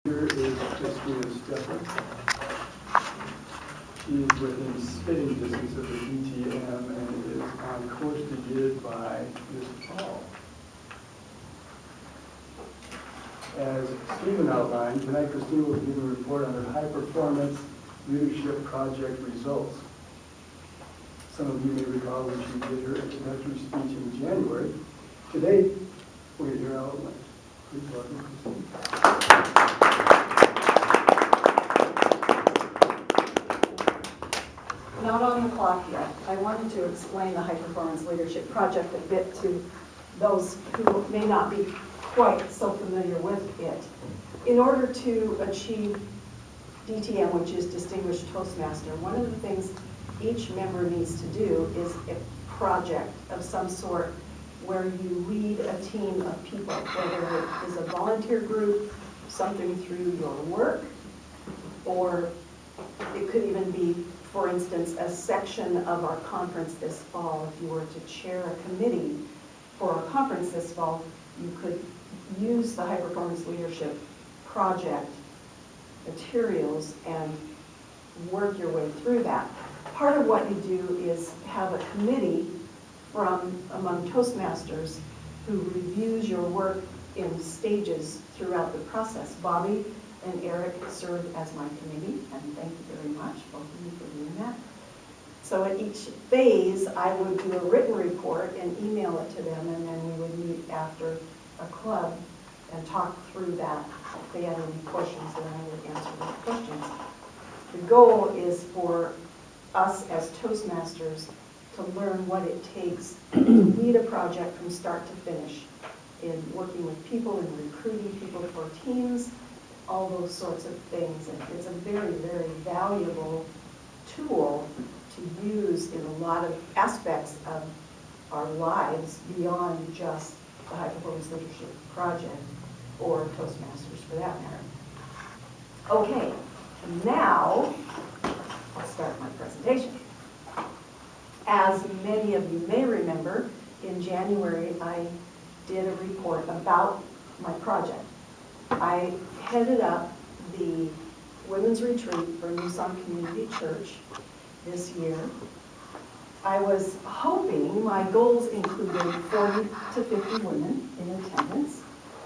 Here is Kristina. She is within spitting distance of the DTM and is on course to give by this fall. As Stephen outlined, tonight Kristina will give a report on her high-performance leadership project results. Some of you may recall when she did her introductory speech in January. Today, we're going to hear her outline. Please welcome Kristina. Not on the clock yet. I wanted to explain the high-performance leadership project a bit to those who may not be quite so familiar with it. In order to achieve DTM, which is Distinguished Toastmaster, one of the things each member needs to do is a project of some sort where you lead a team of people, whether it is a volunteer group, something through your work, or it could even be, for instance, a section of our conference this fall. If you were to chair a committee for our conference this fall, you could use the High Performance Leadership Project materials and work your way through that. Part of what you do is have a committee from among Toastmasters who reviews your work in stages throughout the process. Bobby and Eric served as my committee, and thank you very much, both of you, for doing that. So at each phase, I would do a written report and email it to them, and then we would meet after a club and talk through that. If they had any questions, then I would answer those questions. The goal is for us as Toastmasters to learn what it takes to lead a project from start to finish in working with people and recruiting people for teams, all those sorts of things. And it's a very, very valuable tool to use in a lot of aspects of our lives beyond just the High Performance Leadership Project or Toastmasters for that matter. Okay, now I'll start my presentation. As many of you may remember, in January I did a report about my project. I headed up the Women's Retreat for New Song Community Church this year. I was hoping my goals included 40 to 50 women in attendance,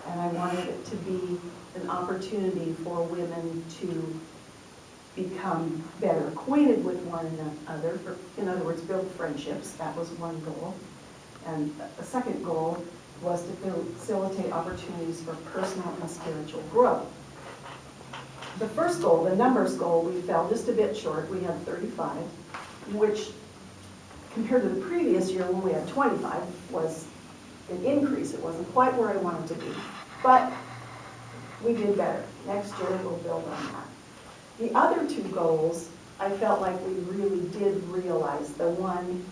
and I wanted it to be an opportunity for women to become better acquainted with one another, in other words, build friendships. That was one goal. And a second goal was to facilitate opportunities for personal and spiritual growth. The first goal, the numbers goal, we fell just a bit short. We had 35, which compared to the previous year when we had 25 was an increase. It wasn't quite where I wanted to be, but we did better. Next year we'll build on that. The other two goals, I felt like we really did realize. The one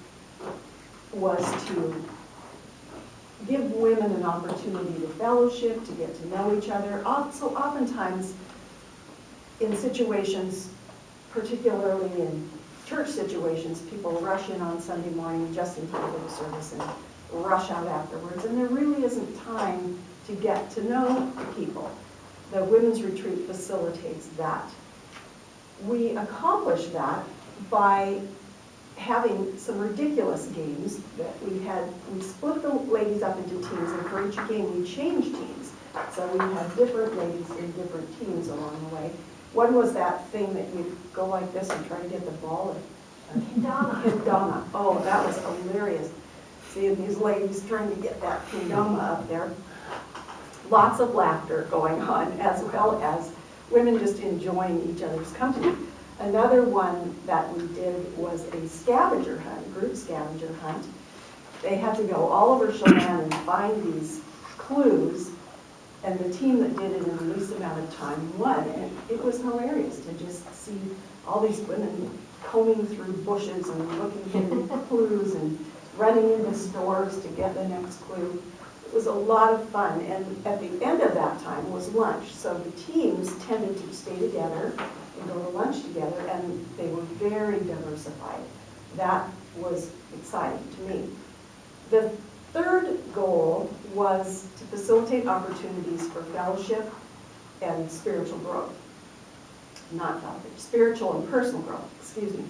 was to give women an opportunity to fellowship, to get to know each other. So oftentimes in situations, particularly in church situations, people rush in on Sunday morning just in time for the service and rush out afterwards, and there really isn't time to get to know people. The Women's Retreat facilitates that. We accomplish that by having some ridiculous games that we split the ladies up into teams, and for each game we changed teams. So we had different ladies in different teams along the way. One was that thing that you go like this and try to get the ball. Kendama. Oh, that was hilarious. Seeing these ladies trying to get that kendama up there. Lots of laughter going on, as well as women just enjoying each other's company. Another one that we did was a scavenger hunt, group scavenger hunt. They had to go all over Chelan and find these clues, and the team that did it in the least amount of time won. And it was hilarious to just see all these women combing through bushes and looking for clues and running into stores to get the next clue. It was a lot of fun, and at the end of that time was lunch. So the teams tended to stay together and go to lunch together, and they were very diversified. That was exciting to me. The third goal was to facilitate opportunities for fellowship and spiritual growth. Not spiritual and personal growth, excuse me.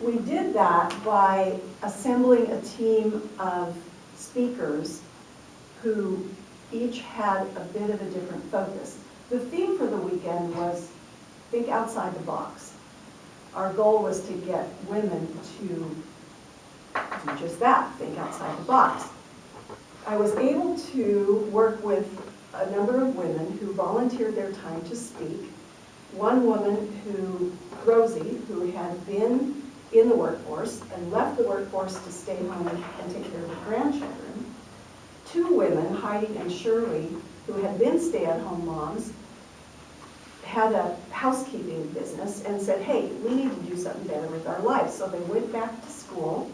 We did that by assembling a team of speakers who each had a bit of a different focus. The theme for the weekend was think outside the box. Our goal was to get women to do just that, think outside the box. I was able to work with a number of women who volunteered their time to speak. One woman Rosie, who had been in the workforce and left the workforce to stay home and take care of her grandchildren. Two women, Heidi and Shirley, who had been stay-at-home moms, had a housekeeping business and said, hey, we need to do something better with our lives. So they went back to school.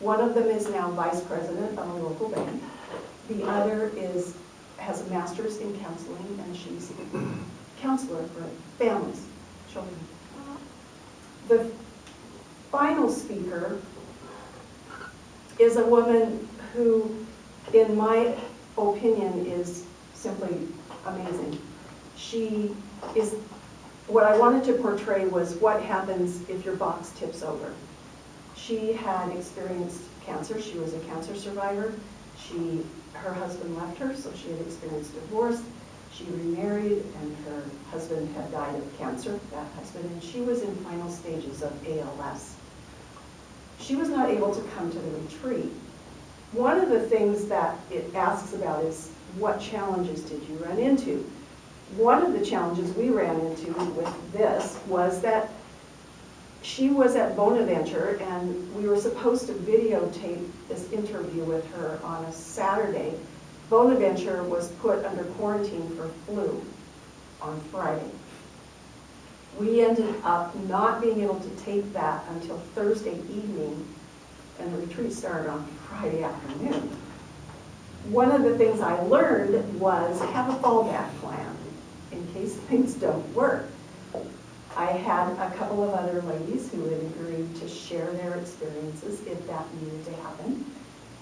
One of them is now vice president of a local bank. The other has a master's in counseling, and she's a counselor for families, children. The final speaker is a woman who, in my opinion, is simply amazing. She is, what I wanted to portray was what happens if your box tips over. She had experienced cancer. She was a cancer survivor. Her husband left her, so she had experienced divorce. She remarried, and her husband had died of cancer, that husband, and she was in final stages of ALS. She was not able to come to the retreat. One of the things that it asks about is, what challenges did you run into? One of the challenges we ran into with this was that she was at Bonaventure, and we were supposed to videotape this interview with her on a Saturday. Bonaventure was put under quarantine for flu on Friday. We ended up not being able to tape that until Thursday evening, and the retreat started on Friday afternoon. One of the things I learned was have a fallback plan in case things don't work. I had a couple of other ladies who had agreed to share their experiences if that needed to happen.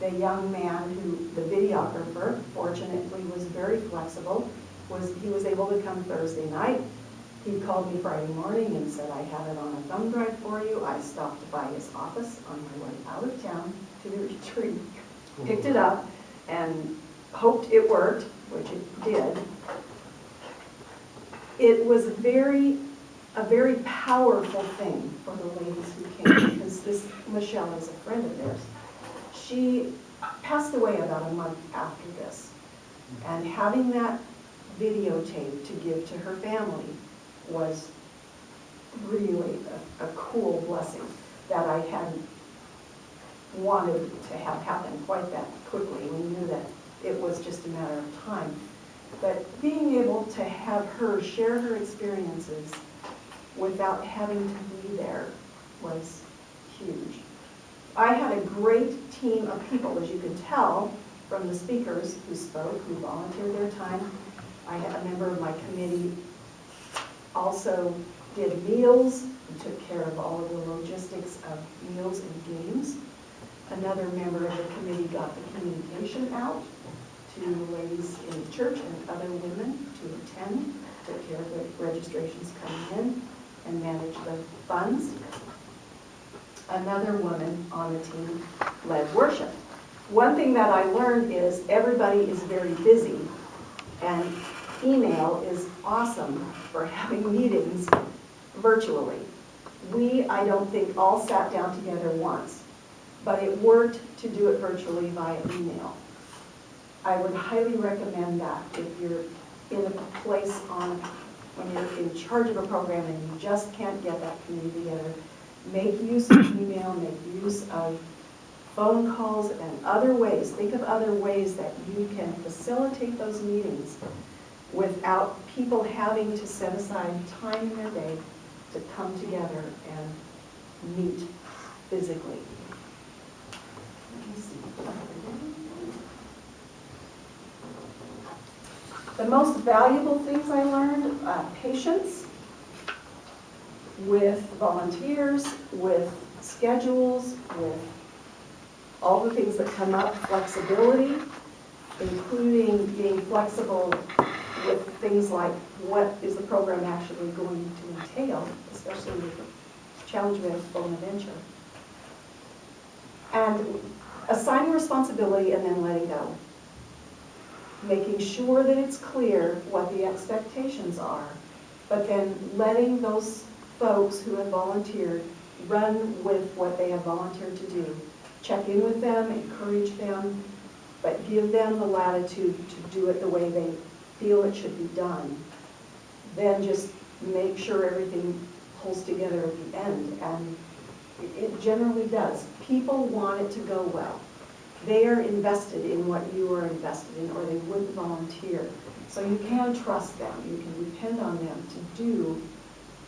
The young man the videographer, fortunately was very flexible. He was able to come Thursday night. He called me Friday morning and said, I have it on a thumb drive for you. I stopped by his office on my way out of town to the retreat, picked it up, and hoped it worked, which it did. It was a very powerful thing for the ladies who came, because Michelle is a friend of theirs. She passed away about a month after this, and having that videotape to give to her family was really a cool blessing that I hadn't wanted to have happen quite that quickly. We knew that it was just a matter of time. But being able to have her share her experiences without having to be there was huge. I had a great team of people, as you can tell from the speakers who spoke, who volunteered their time. I had a member of my committee also did meals and took care of all of the logistics of meals and games. Another member of the committee got the communication out to ladies in the church and other women to attend, took care of the registrations coming in, and managed the funds. Another woman on the team led worship. One thing that I learned is everybody is very busy, and email is awesome for having meetings virtually. I don't think, all sat down together once, but it worked to do it virtually via email. I would highly recommend that if you're in a place when you're in charge of a program and you just can't get that committee together, make use of email, make use of phone calls and other ways. Think of other ways that you can facilitate those meetings without people having to set aside time in their day to come together and meet physically. Let me see. The most valuable things I learned, patience with volunteers, with schedules, with all the things that come up, flexibility, including being flexible with things like what is the program actually going to entail, especially with the challenge with Bonaventure. And assigning responsibility and then letting go. Making sure that it's clear what the expectations are, but then letting those folks who have volunteered run with what they have volunteered to do. Check in with them, encourage them, but give them the latitude to do it the way they feel it should be done. Then just make sure everything pulls together at the end, and it generally does. People want it to go well. They are invested in what you are invested in, or they wouldn't volunteer. So you can trust them. You can depend on them to do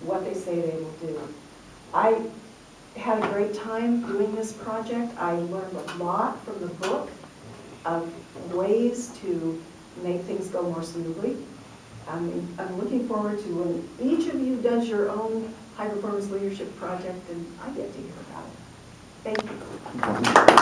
what they say they will do. I had a great time doing this project. I learned a lot from the book of ways to make things go more smoothly. I'm looking forward to when each of you does your own high performance leadership project, and I get to hear about it. Thank you.